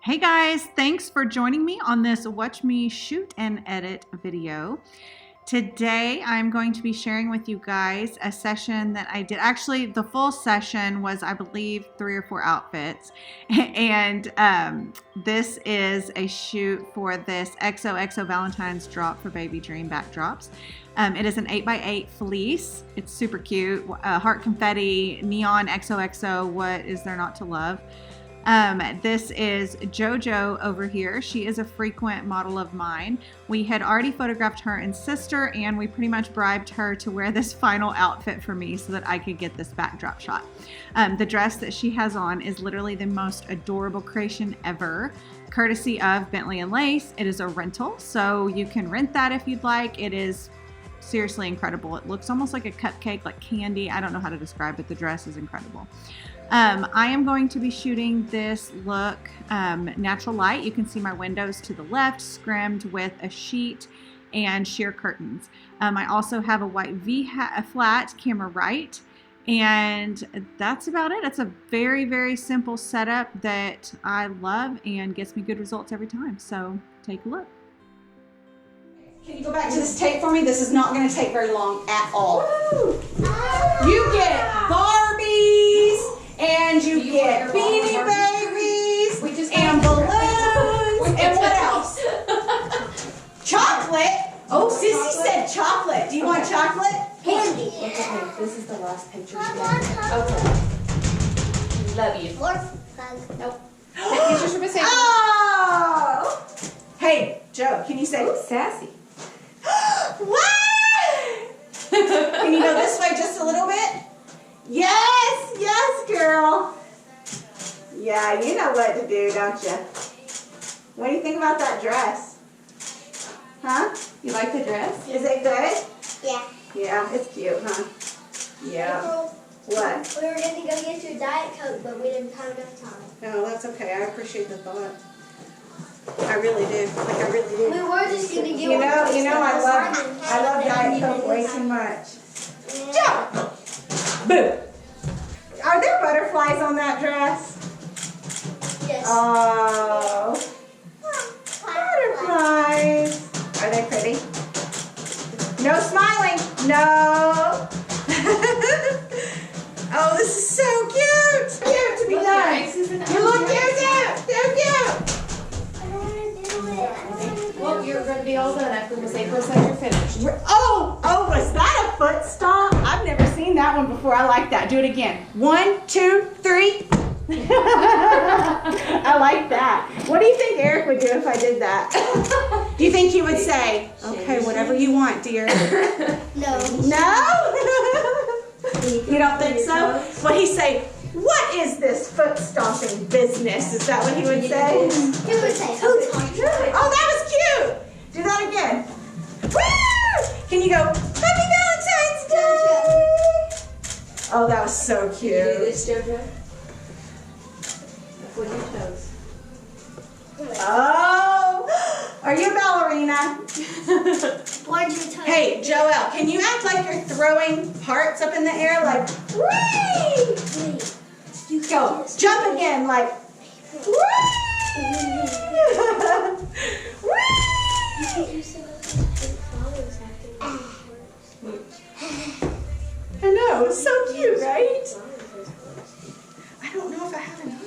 Hey guys, thanks for joining me on this Watch Me Shoot and Edit video. Today I'm going to be sharing with you guys a session that I did. Actually, the full session was, I believe, 3 or 4 outfits. And this is a shoot for this XOXO Valentine's drop for Babydream backdrops. It is an 8x8 fleece. It's super cute. Heart confetti, neon XOXO. What is there not to love? This is JoJo over here. She is a frequent model of mine. We had already photographed her and sister, and we pretty much bribed her to wear this final outfit for me so that I could get this backdrop shot. The dress that she has on is literally the most adorable creation ever, courtesy of Bentley and Lace. It is a rental, so you can rent that if you'd like. It is seriously incredible. It looks almost like a cupcake, like candy. I don't know how to describe it. The dress is incredible. I am going to be shooting this look natural light. You can see my windows to the left, scrimmed with a sheet and sheer curtains. I also have a white flat camera right, and that's about it. It's a very, very simple setup that I love and gets me good results every time. So take a look. Can you go back to this tape for me? This is not going to take very long at all. Woo! You get Barbies, and you get Beanie Babies, and balloons, and what else? Chocolate? Oh, Sissy said chocolate. Do you want chocolate? Candy. Okay, this is the last picture. Okay. Love you. Nope. Take pictures for Miss April. Oh! Hey, Joe, can you say sassy? What? Can you go this way just a little bit? Yes, yes, girl. Yeah, you know what to do, don't you? What do you think about that dress? Huh? You like the dress? Is it good? Yeah. Yeah, it's cute, huh? Yeah. April, What? we were going to go get you a Diet Coke, but we didn't have enough time. No, that's okay. I appreciate the thought. I really do. Like, I really do. We were just going to get You know, I love Diet Coke way too much. Joe! Boo! Are there butterflies on that dress? Yes. Oh, butterflies. Are they pretty? No smiling. No. Oh, this is so cute. Cute to be done. You look cute, so cute. I don't want to do it. Well, you're going to be all done after Miss April says you're finished. Oh, was that a foot stomp? I've never seen that one before. I like that. Do it again. 1, 2, 3. I like that. What do you think Eric would do if I did that? Do you think he would say, okay, whatever you want, dear? No. No? You don't think so? Well, he'd say, what is this foot stomping business? Is that what he would say? He would say, Oh, that was cute. Do that again. Woo! Can you go, Happy Valentine's Day? Oh, that was so cute. You do this, JoJo? With your toes. Oh, are you a ballerina? Why'd you tell Hey, Joelle, can you act like you're throwing hearts up in the air like, whee! Wait. Go, jump again like, whee! Whee! You said flowers after. I know, it's so cute, right? I don't know if I have enough.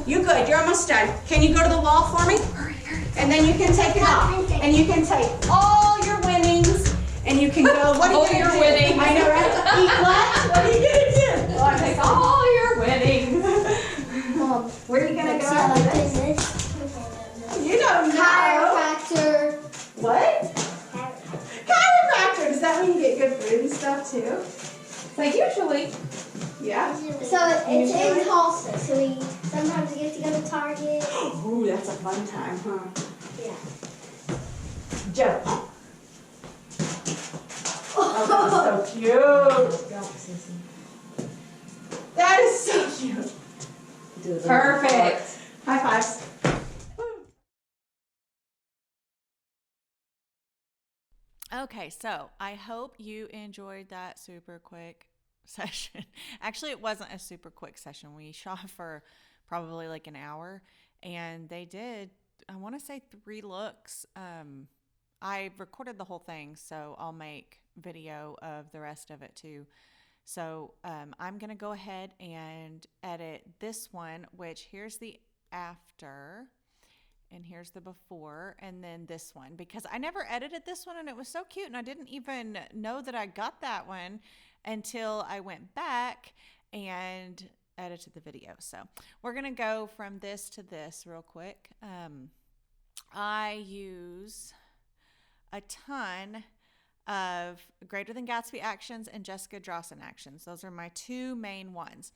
You good, you're almost done. Can you go to the wall for me? Hurry. And then you can take it off. And you can take all your winnings. And you can go, what are you going to do? Winnings. I know, right? Eat what? What are you going to do? Oh, take all your winnings. Mom, Where are you going to go like after this? this. You don't know. Chiropractor. What? Chiropractor. Does that mean you get good food and stuff too? Like usually. Yeah. So it's in Tulsa, so we sometimes get to go to Target. Ooh, that's a fun time, huh? Yeah. Joe. Oh, that's so cute. That is so cute. Perfect. High fives. Okay, so I hope you enjoyed that super quick session. Actually, it wasn't a super quick session. We shot for probably like an hour, and they did, I want to say 3 looks. I recorded the whole thing, so I'll make video of the rest of it too. So I'm going to go ahead and edit this one, which here's the after and here's the before, and then this one, because I never edited this one and it was so cute, and I didn't even know that I got that one until I went back and edited the video. So we're going to go from this to this real quick. I use a ton of Greater Than Gatsby actions and Jessica Drossin actions. Those are my 2 main ones.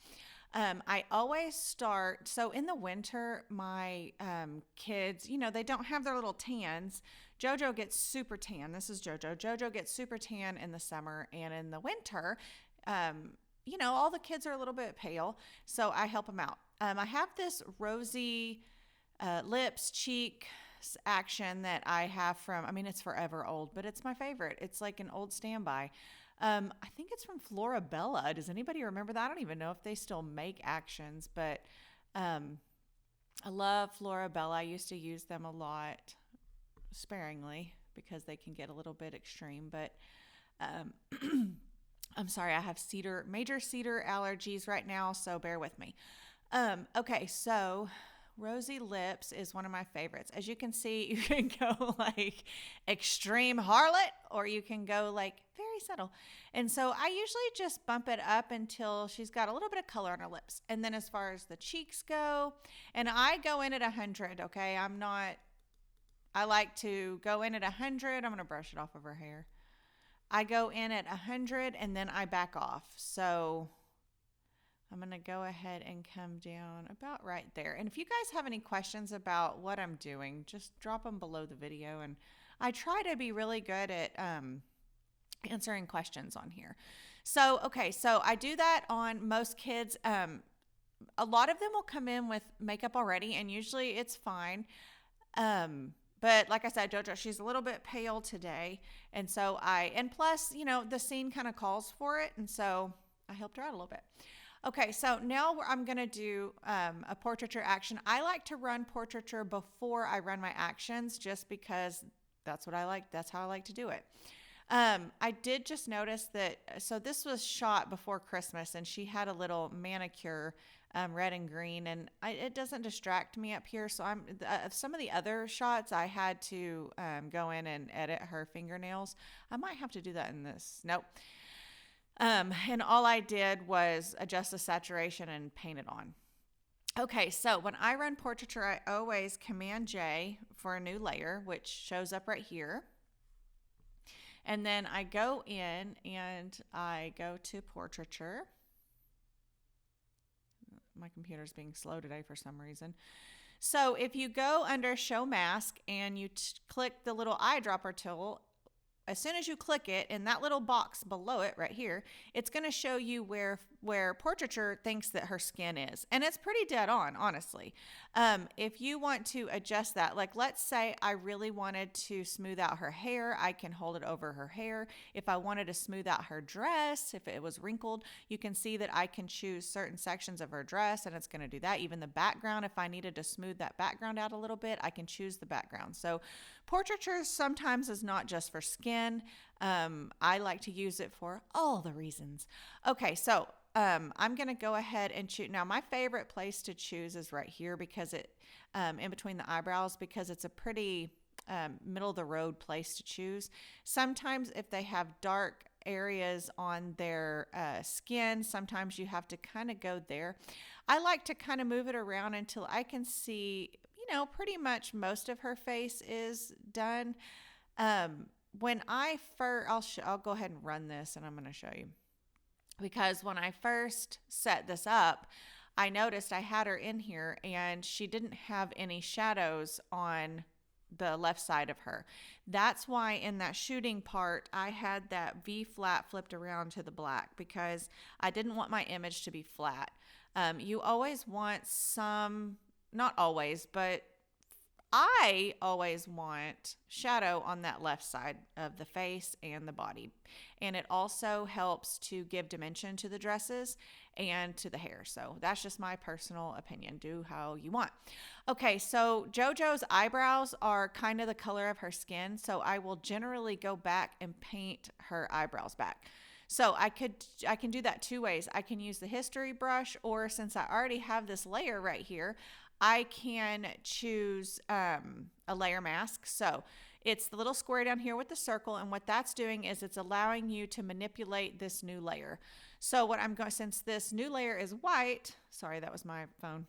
I always start, so in the winter, my kids, they don't have their little tans. JoJo gets super tan. This is JoJo. JoJo gets super tan in the summer, and in the winter, all the kids are a little bit pale, so I help them out. I have this rosy lips, cheek action that I have from, it's forever old, but it's my favorite. It's like an old standby. I think it's from Florabella. Does anybody remember that? I don't even know if they still make actions, but I love Florabella. I used to use them a lot, sparingly, because they can get a little bit extreme, but I'm sorry, I have major cedar allergies right now, so bear with me. Okay, so rosy lips is one of my favorites. As you can see, you can go like extreme harlot, or you can go like very subtle. And so I usually just bump it up until she's got a little bit of color on her lips. And then as far as the cheeks go, and I go in at 100, okay? I like to go in at 100. I'm going to brush it off of her hair. I go in at 100 and then I back off. So I'm going to go ahead and come down about right there. And if you guys have any questions about what I'm doing, just drop them below the video. And I try to be really good at answering questions on here. So, okay, so I do that on most kids. A lot of them will come in with makeup already, and usually it's fine. But like I said, JoJo, she's a little bit pale today. And so and plus, the scene kind of calls for it. And so I helped her out a little bit. Okay, so now I'm going to do a portraiture action. I like to run portraiture before I run my actions, just because that's what I like. That's how I like to do it. I did just notice that, so this was shot before Christmas, and she had a little manicure, red and green, and it doesn't distract me up here. So some of the other shots I had to go in and edit her fingernails. I might have to do that in this. Nope. And all I did was adjust the saturation and paint it on. Okay, so when I run portraiture, I always Command J for a new layer, which shows up right here. And then I go in and I go to portraiture. My computer's being slow today for some reason. So if you go under Show Mask and you click the little eyedropper tool, as soon as you click it, in that little box below it right here, it's going to show you where portraiture thinks that her skin is. And it's pretty dead on, honestly. If you want to adjust that, like let's say I really wanted to smooth out her hair, I can hold it over her hair. If I wanted to smooth out her dress, if it was wrinkled, you can see that I can choose certain sections of her dress, and it's going to do that. Even the background, if I needed to smooth that background out a little bit, I can choose the background. So portraiture sometimes is not just for skin. I like to use it for all the reasons. Okay, so I'm going to go ahead and choose. Now, my favorite place to choose is right here, because it, in between the eyebrows, because it's a pretty middle of the road place to choose. Sometimes if they have dark areas on their skin, sometimes you have to kind of go there. I like to kind of move it around until I can see, pretty much most of her face is done. When I first, I'll go ahead and run this, and I'm going to show you. Because when I first set this up, I noticed I had her in here and she didn't have any shadows on the left side of her. That's why in that shooting part, I had that V flat flipped around to the black, because I didn't want my image to be flat. You always want some, not always, but I always want shadow on that left side of the face and the body. And it also helps to give dimension to the dresses. and to the hair. So that's just my personal opinion. Do how you want. Okay, so JoJo's eyebrows are kind of the color of her skin, so I will generally go back and paint her eyebrows back. So I can do that two ways. I can use the history brush, or since I already have this layer right here, I can choose a layer mask. So it's the little square down here with the circle, and what that's doing is it's allowing you to manipulate this new layer. So what I'm going, since this new layer is white, sorry, that was my phone.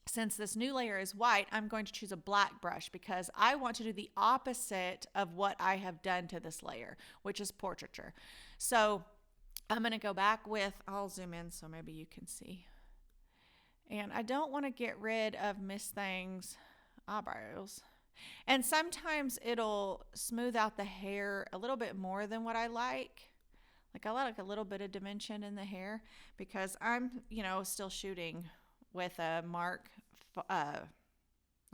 Since this new layer is white, I'm going to choose a black brush because I want to do the opposite of what I have done to this layer, which is portraiture. So I'm going to go back with, I'll zoom in so maybe you can see. And I don't want to get rid of Miss Thing's eyebrows. And sometimes it'll smooth out the hair a little bit more than what I like. Like I like a little bit of dimension in the hair because I'm, still shooting with a Mark, oh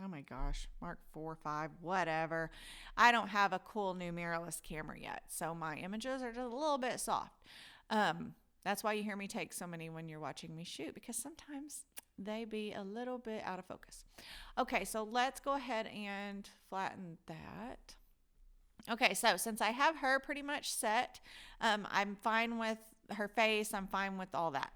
my gosh, Mark 4, 5, whatever. I don't have a cool new mirrorless camera yet, so my images are just a little bit soft. That's why you hear me take so many when you're watching me shoot, because sometimes they be a little bit out of focus. Okay, so let's go ahead and flatten that. Okay, so since I have her pretty much set, I'm fine with her face, I'm fine with all that.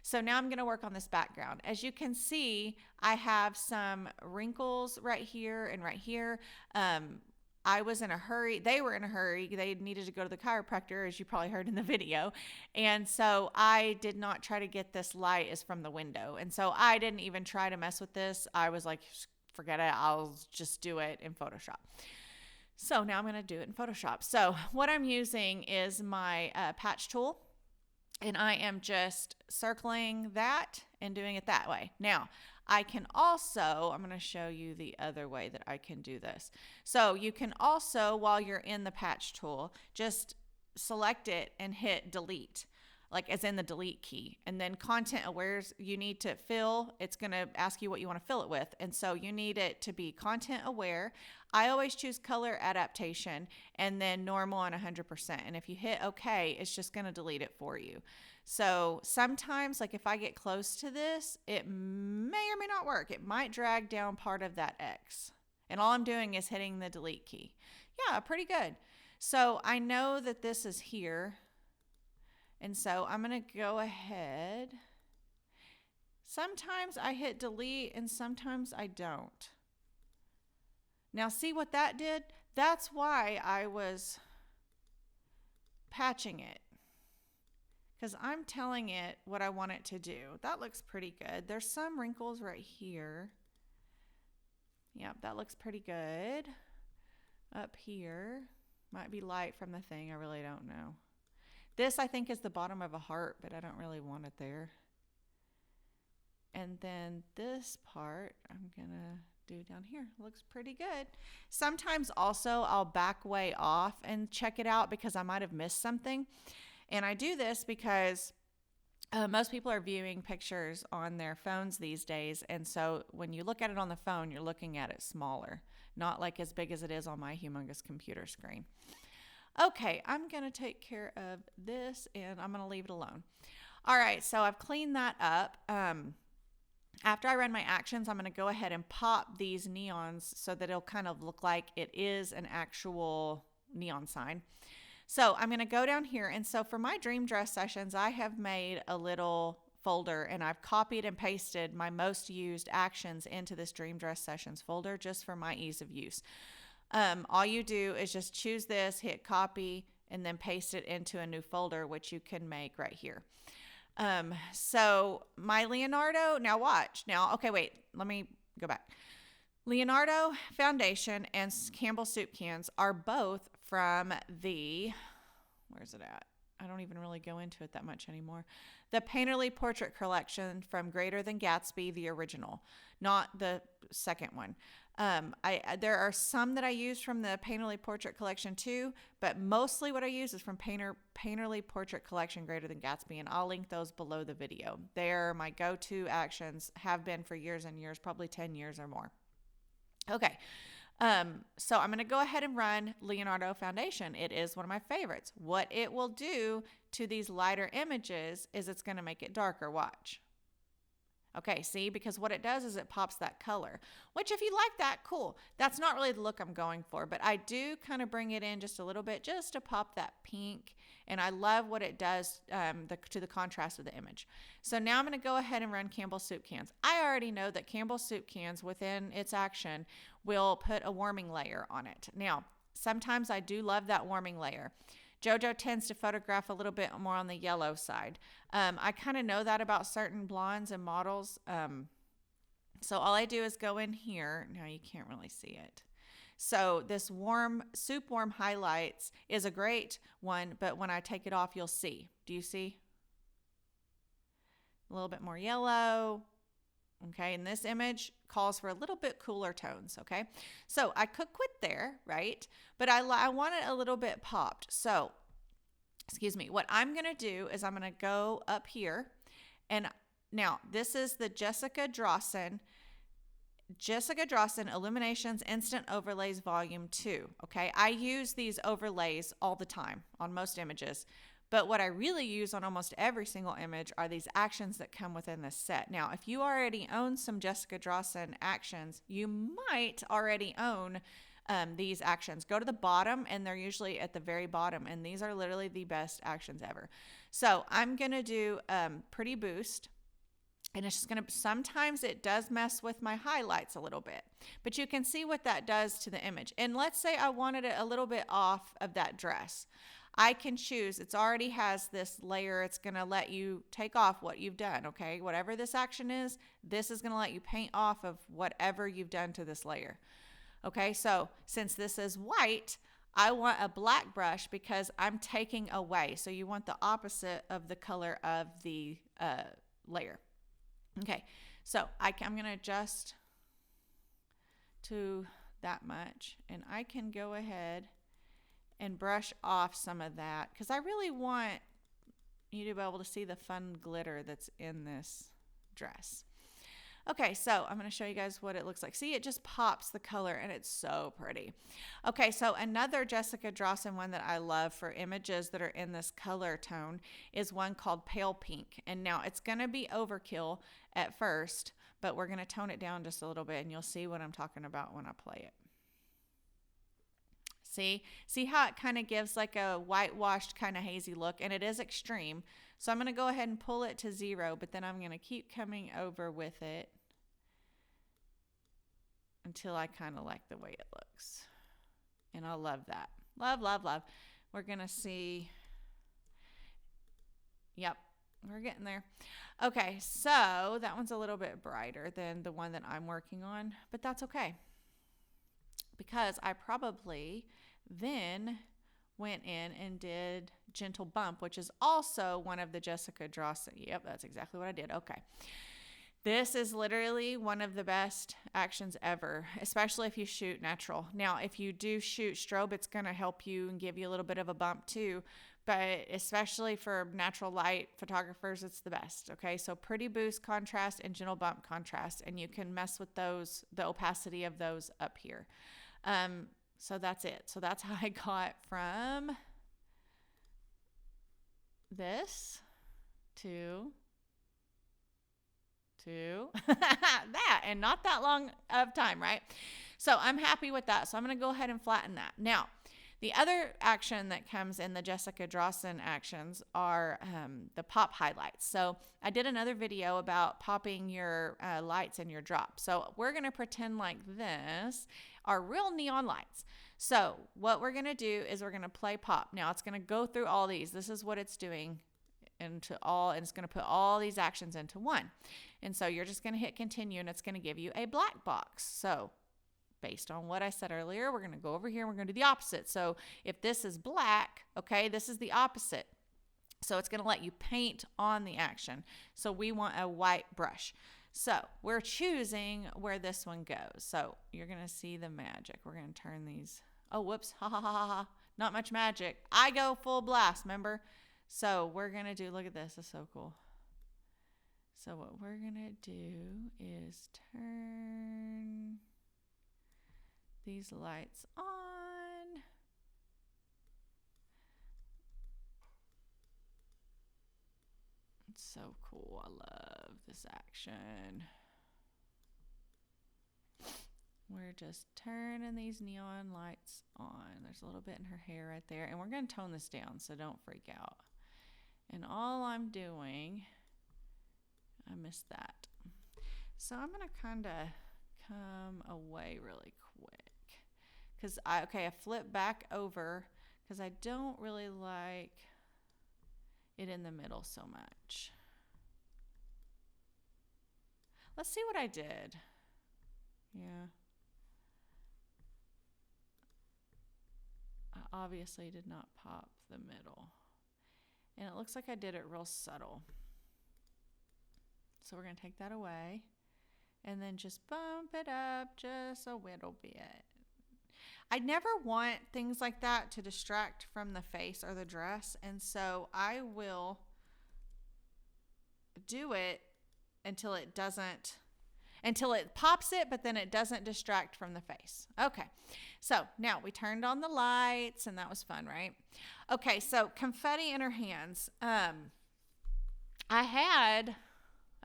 So now I'm going to work on this background. As you can see, I have some wrinkles right here and right here. I was in a hurry. They were in a hurry. They needed to go to the chiropractor, as you probably heard in the video. And so I did not try to get this light as from the window. And so I didn't even try to mess with this. I was like, forget it. I'll just do it in Photoshop. So now I'm going to do it in Photoshop. So what I'm using is my patch tool. And I am just circling that and doing it that way. Now, I can also, I'm going to show you the other way that I can do this. So you can also, while you're in the patch tool, just select it and hit delete, like as in the delete key. And then content aware, you need to fill, it's going to ask you what you want to fill it with. And so you need it to be content aware. I always choose color adaptation and then normal on 100%. And if you hit OK, it's just going to delete it for you. So sometimes, like if I get close to this, it may or may not work. It might drag down part of that X. And all I'm doing is hitting the delete key. Yeah, pretty good. So I know that this is here. And so I'm going to go ahead. Sometimes I hit delete and sometimes I don't. Now see what that did? That's why I was patching it. Because I'm telling it what I want it to do. That looks pretty good. There's some wrinkles right here. Yep, that looks pretty good. Up here. Might be light from the thing. I really don't know. This, I think, is the bottom of a heart, but I don't really want it there. And then this part, I'm going to do down here. Looks pretty good. Sometimes also I'll back way off and check it out because I might have missed something. And I do this because most people are viewing pictures on their phones these days. And so when you look at it on the phone, you're looking at it smaller, not like as big as it is on my humongous computer screen. Okay, I'm going to take care of this and I'm going to leave it alone. All right, so I've cleaned that up. After I run my actions, I'm going to go ahead and pop these neons so that it'll kind of look like it is an actual neon sign. So I'm going to go down here. And so for my dream dress sessions, I have made a little folder and I've copied and pasted my most used actions into this dream dress sessions folder just for my ease of use. All you do is just choose this, hit copy, and then paste it into a new folder, which you can make right here. So my Leonardo, now watch. Now, okay, wait, let me go back. Leonardo foundation and Campbell soup cans are both from the, where's it at? I don't even really go into it that much anymore. The Painterly Portrait Collection from Greater Than Gatsby, the original, not the second one. There are some that I use from the Painterly Portrait Collection too, but mostly what I use is from Painterly Portrait Collection Greater Than Gatsby, and I'll link those below the video. They're my go-to actions, have been for years and years, probably 10 years or more. Okay, so I'm going to go ahead and run Leonardo Foundation. It is one of my favorites. What it will do to these lighter images is it's going to make it darker. Watch. Okay, see, because what it does is it pops that color, which if you like that, cool. That's not really the look I'm going for, but I do kind of bring it in just a little bit just to pop that pink, and I love what it does to the contrast of the image. So now I'm going to go ahead and run Campbell soup cans. I already know that Campbell soup cans within its action will put a warming layer on it. Now, sometimes I do love that warming layer. JoJo tends to photograph a little bit more on the yellow side. I kind of know that about certain blondes and models. So all I do is go in here. Now you can't really see it. So this soup warm highlights is a great one, but when I take it off, you'll see. Do you see? A little bit more yellow. Okay, and this image calls for a little bit cooler tones, okay? So I could quit there, right? But I want it a little bit popped. So, excuse me, what I'm going to do is I'm going to go up here. And now, this is the Jessica Drossin Illuminations Instant Overlays Volume 2, okay? I use these overlays all the time on most images. But what I really use on almost every single image are these actions that come within this set. Now, if you already own some Jessica Drossin actions, you might already own these actions. Go to the bottom, and they're usually at the very bottom, and these are literally the best actions ever. So I'm going to do Pretty Boost, and it's just going to, sometimes it does mess with my highlights a little bit, but you can see what that does to the image. And let's say I wanted it a little bit off of that dress. I can choose, it already has this layer, it's going to let you take off what you've done, okay? Whatever this action is, this is going to let you paint off of whatever you've done to this layer. Okay, so since this is white, I want a black brush because I'm taking away. So you want the opposite of the color of the layer. Okay, so I'm going to adjust to that much, and I can go ahead and brush off some of that because I really want you to be able to see the fun glitter that's in this dress. Okay, so I'm going to show you guys what it looks like. See, it just pops the color, and it's so pretty. Okay, so another Jessica Drossin one that I love for images that are in this color tone is one called Pale Pink. And now it's going to be overkill at first, but we're going to tone it down just a little bit, and you'll see what I'm talking about when I play it. See how it kind of gives like a whitewashed kind of hazy look, and it is extreme. So I'm going to go ahead and pull it to 0, but then I'm going to keep coming over with it until I kind of like the way it looks. And I love that. Love, love, love. We're going to see. Yep, we're getting there. Okay, so that one's a little bit brighter than the one that I'm working on, but that's okay, because I probably then went in and did Gentle Bump, which is also one of the Jessica Drossin. Yep, that's exactly what I did. Okay. This is literally one of the best actions ever, especially if you shoot natural. Now, if you do shoot strobe, it's going to help you and give you a little bit of a bump too, but especially for natural light photographers, it's the best. Okay, so Pretty Boost contrast and Gentle Bump contrast, and you can mess with those, the opacity of those up here. So that's it. So that's how I got from this to that, and not that long of time, right? So I'm happy with that. So I'm going to go ahead and flatten that. Now, the other action that comes in the Jessica Drossin actions are the pop highlights. So I did another video about popping your lights in your drop. So we're going to pretend like this are real neon lights. So what we're going to do is we're going to play pop. Now it's going to go through all these. This is what it's doing into all, and it's going to put all these actions into one. And so you're just going to hit continue, and it's going to give you a black box. So based on what I said earlier, we're going to go over here and we're going to do the opposite. So if this is black, okay, this is the opposite. So it's going to let you paint on the action. So we want a white brush. So we're choosing where this one goes. So you're going to see the magic. We're going to turn these. Oh, whoops. Ha, ha, ha, ha, ha. Not much magic. I go full blast, remember? So we're going to do, look at this. It's so cool. So what we're going to do is turn these lights on. It's so cool. I love this action. We're just turning these neon lights on. There's a little bit in her hair right there. And we're going to tone this down, so don't freak out. And all I'm doing, I missed that. So I'm going to kind of come away really quick. Because I flip back over because I don't really like it in the middle so much. Let's see what I did. Yeah. I obviously did not pop the middle. And it looks like I did it real subtle. So we're going to take that away and then just bump it up just a little bit. I never want things like that to distract from the face or the dress, and so I will do it until it pops it, but then it doesn't distract from the face. Okay, so now we turned on the lights, and that was fun, right? Okay, so confetti in her hands. I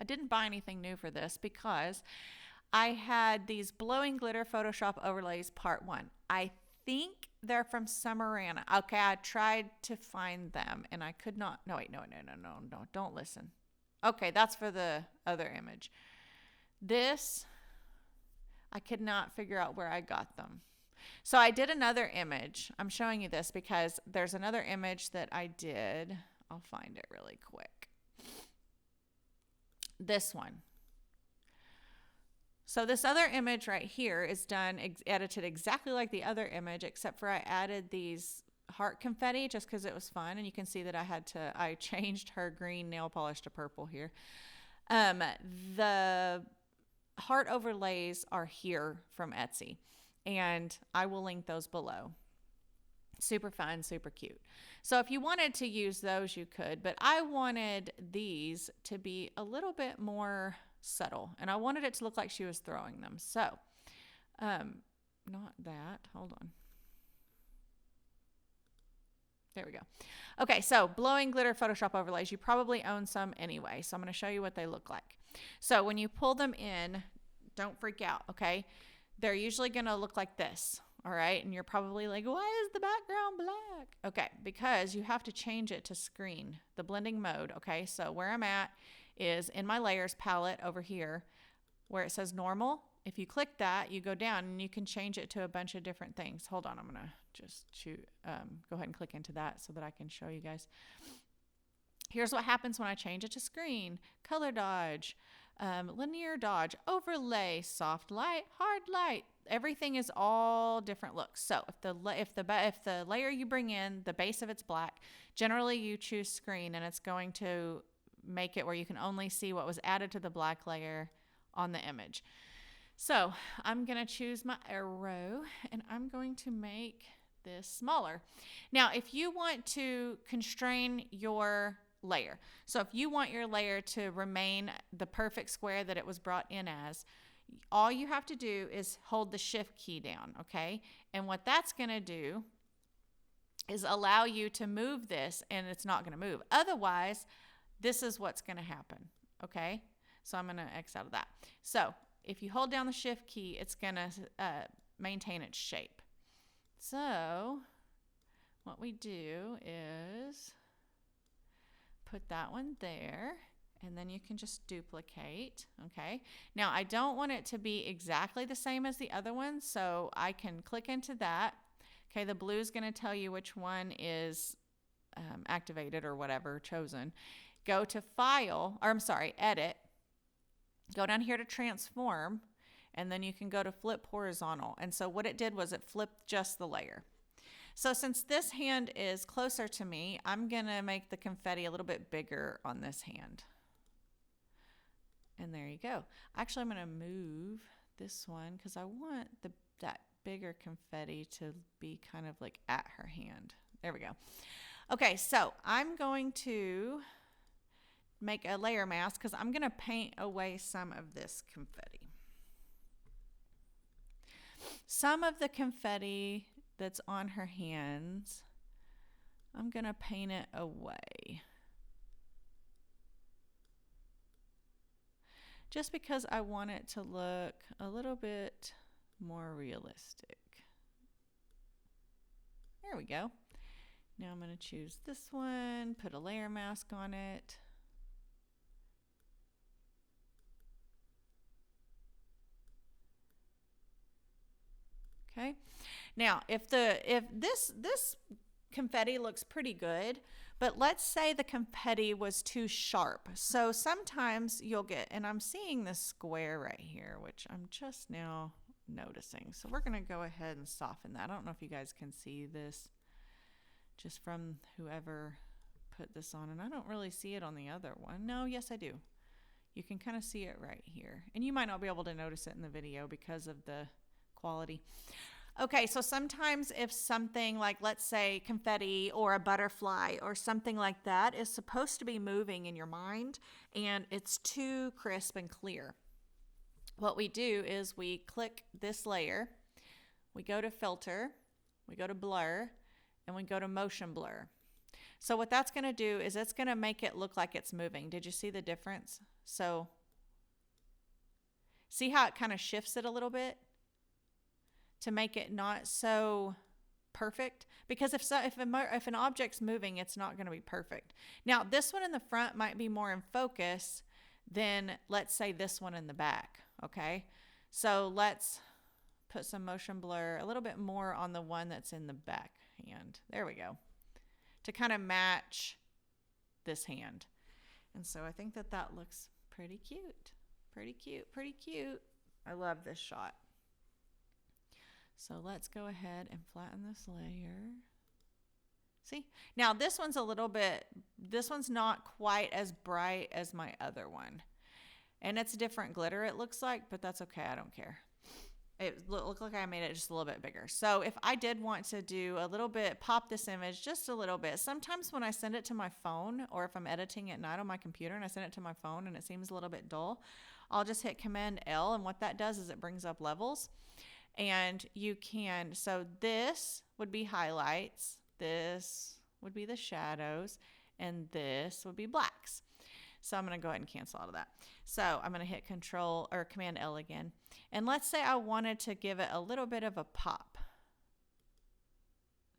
didn't buy anything new for this because I had these glowing glitter Photoshop overlays part 1. I think they're from Summerana. Okay, I tried to find them and I could not. No, don't listen. Okay, that's for the other image. This, I could not figure out where I got them. So I did another image. I'm showing you this because there's another image that I did. I'll find it really quick. This one. So this other image right here is done, edited exactly like the other image, except for I added these heart confetti just because it was fun. And you can see that I changed her green nail polish to purple here. The heart overlays are here from Etsy, and I will link those below. Super fun, super cute. So if you wanted to use those, you could, but I wanted these to be a little bit more subtle, and I wanted it to look like she was throwing them. So, not that. Hold on. There we go. Okay, so blowing glitter Photoshop overlays. You probably own some anyway, so I'm going to show you what they look like. So when you pull them in, don't freak out, okay? They're usually going to look like this, all right? And you're probably like, why is the background black? Okay, because you have to change it to screen, the blending mode, okay? So where I'm at is in my layers palette over here where it says normal. If you click that, you go down and you can change it to a bunch of different things. Hold on, I'm gonna just go ahead and click into that so that I can show you guys. Here's what happens when I change it to screen. Color dodge, linear dodge, overlay, soft light, hard light. Everything is all different looks. So if the layer you bring in, the base of it's black, generally you choose screen, and it's going to make it where you can only see what was added to the black layer on the image. So I'm going to choose my arrow, and I'm going to make this smaller. Now, if you want to constrain your layer, so if you want your layer to remain the perfect square that it was brought in as, all you have to do is hold the shift key down, okay? And what that's going to do is allow you to move this, and it's not going to move. Otherwise, this is what's going to happen, okay? So I'm going to X out of that. So if you hold down the shift key, it's going to maintain its shape. So what we do is put that one there, and then you can just duplicate, okay? Now, I don't want it to be exactly the same as the other one, so I can click into that. Okay, the blue is going to tell you which one is activated or whatever, chosen. Go to Edit. Go down here to Transform, and then you can go to Flip Horizontal. And so what it did was it flipped just the layer. So since this hand is closer to me, I'm going to make the confetti a little bit bigger on this hand. And there you go. Actually, I'm going to move this one because I want that bigger confetti to be kind of like at her hand. There we go. Okay, so I'm going to make a layer mask because I'm going to paint away some of this confetti. Some of the confetti that's on her hands, I'm going to paint it away. just because I want it to look a little bit more realistic. There we go. Now I'm going to choose this one, put a layer mask on it. Okay. Now, if this confetti looks pretty good, but let's say the confetti was too sharp. So sometimes you'll get, and I'm seeing this square right here, which I'm just now noticing. So we're going to go ahead and soften that. I don't know if you guys can see this just from whoever put this on, and I don't really see it on the other one. No, yes, I do. You can kind of see it right here, and you might not be able to notice it in the video because of the quality. Okay, so sometimes if something like, let's say, confetti or a butterfly or something like that is supposed to be moving in your mind and it's too crisp and clear, what we do is we click this layer, we go to filter, we go to blur, and we go to motion blur. So what that's going to do is it's going to make it look like it's moving. Did you see the difference? So see how it kind of shifts it a little bit to make it not so perfect? Because if an object's moving, it's not going to be perfect. Now, this one in the front might be more in focus than, let's say, this one in the back, okay? So let's put some motion blur a little bit more on the one that's in the back hand. There we go. To kind of match this hand. And so I think that that looks pretty cute. Pretty cute, pretty cute. I love this shot. So let's go ahead and flatten this layer. See? Now this one's this one's not quite as bright as my other one. And it's different glitter it looks like, but that's okay, I don't care. It looked like I made it just a little bit bigger. So if I did want to do a little bit, pop this image just a little bit. Sometimes when I send it to my phone, or if I'm editing at night on my computer and I send it to my phone and it seems a little bit dull, I'll just hit Command L, and what that does is it brings up levels. And you can, so this would be highlights, this would be the shadows, and this would be blacks. So I'm going to go ahead and cancel out of that. So I'm going to hit Control or Command L again. And let's say I wanted to give it a little bit of a pop.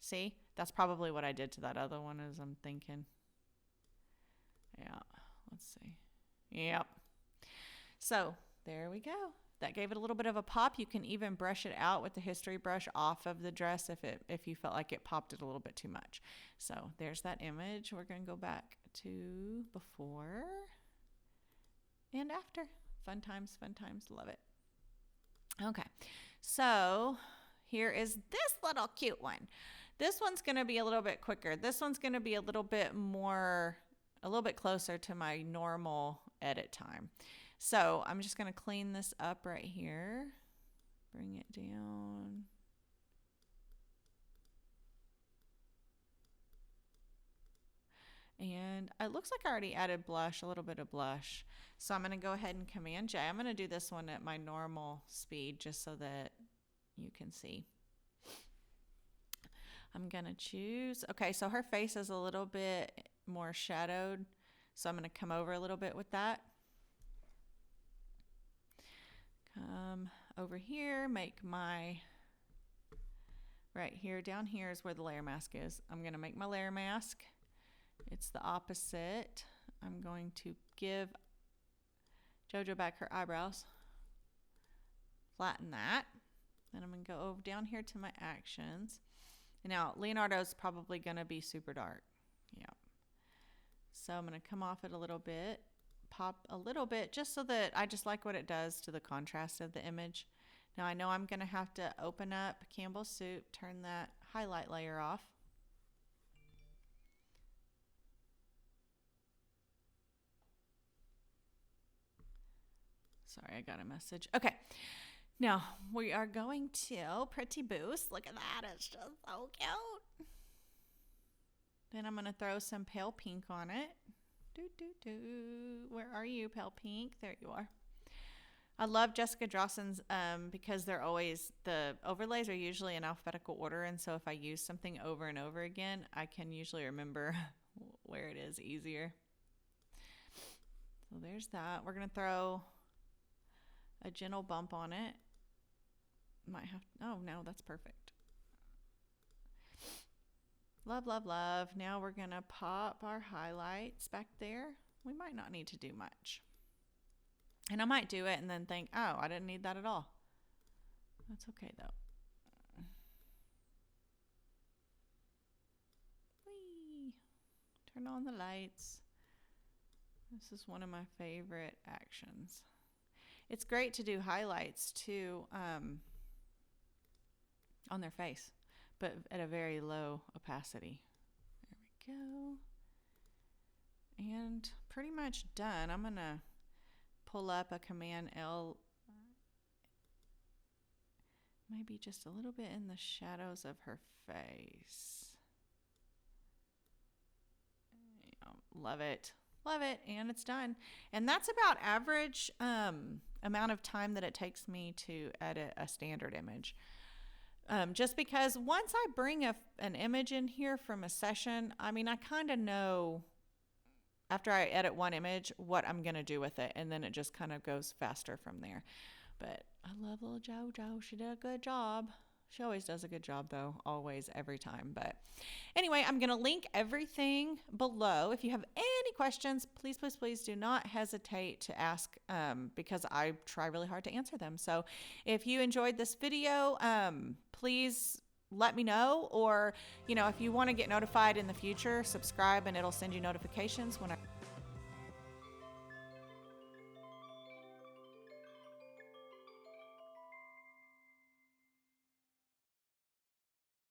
See, that's probably what I did to that other one, as I'm thinking. Yeah, let's see. Yep. So there we go. That gave it a little bit of a pop. You can even brush it out with the history brush off of the dress if you felt like it popped it a little bit too much. So there's that image. We're going to go back to before and after. Fun times, love it. Okay, so here is this little cute one. This one's going to be a little bit quicker. This one's going to be a little bit closer to my normal edit time. So I'm just going to clean this up right here, bring it down. And it looks like I already added blush, a little bit of blush. So I'm going to go ahead and Command J. I'm going to do this one at my normal speed just so that you can see. I'm going to choose, okay, so her face is a little bit more shadowed. So I'm going to come over a little bit with that. Come over here, make my, right here, down here is where the layer mask is. I'm going to make my layer mask. It's the opposite. I'm going to give JoJo back her eyebrows. Flatten that. Then I'm going to go over down here to my actions. And now Leonardo's probably going to be super dark. Yeah. So I'm going to come off it a little bit, pop a little bit, just so that I just like what it does to the contrast of the image. Now I know I'm going to have to open up Campbell's Soup, turn that highlight layer off. Sorry, I got a message. Okay, now we are going to Pretty Boost. Look at that, it's just so cute. Then I'm going to throw some pale pink on it. Where are you, pale pink? There you are. I love Jessica Drossin's because they're always, the overlays are usually in alphabetical order, and so if I use something over and over again, I can usually remember where it is easier. So there's that. We're going to throw a gentle bump on it. Might have, oh no, that's perfect. Love, love, love. Now we're gonna pop our highlights back there. We might not need to do much. And I might do it and then think, oh, I didn't need that at all. That's okay though. Whee! Turn on the lights. This is one of my favorite actions. It's great to do highlights too on their face, but at a very low opacity. There we go. And pretty much done. I'm gonna pull up a Command L, maybe just a little bit in the shadows of her face. Love it. Love it. And it's done. And that's about average amount of time that it takes me to edit a standard image. Just because once I bring an image in here from a session, I mean, I kind of know after I edit one image what I'm going to do with it. And then it just kind of goes faster from there. But I love little JoJo. She did a good job. She always does a good job though, always, every time. But anyway, I'm going to link everything below. If you have any questions, please, please, please do not hesitate to ask because I try really hard to answer them. So if you enjoyed this video, please let me know, or, you know, if you want to get notified in the future, subscribe and it'll send you notifications when I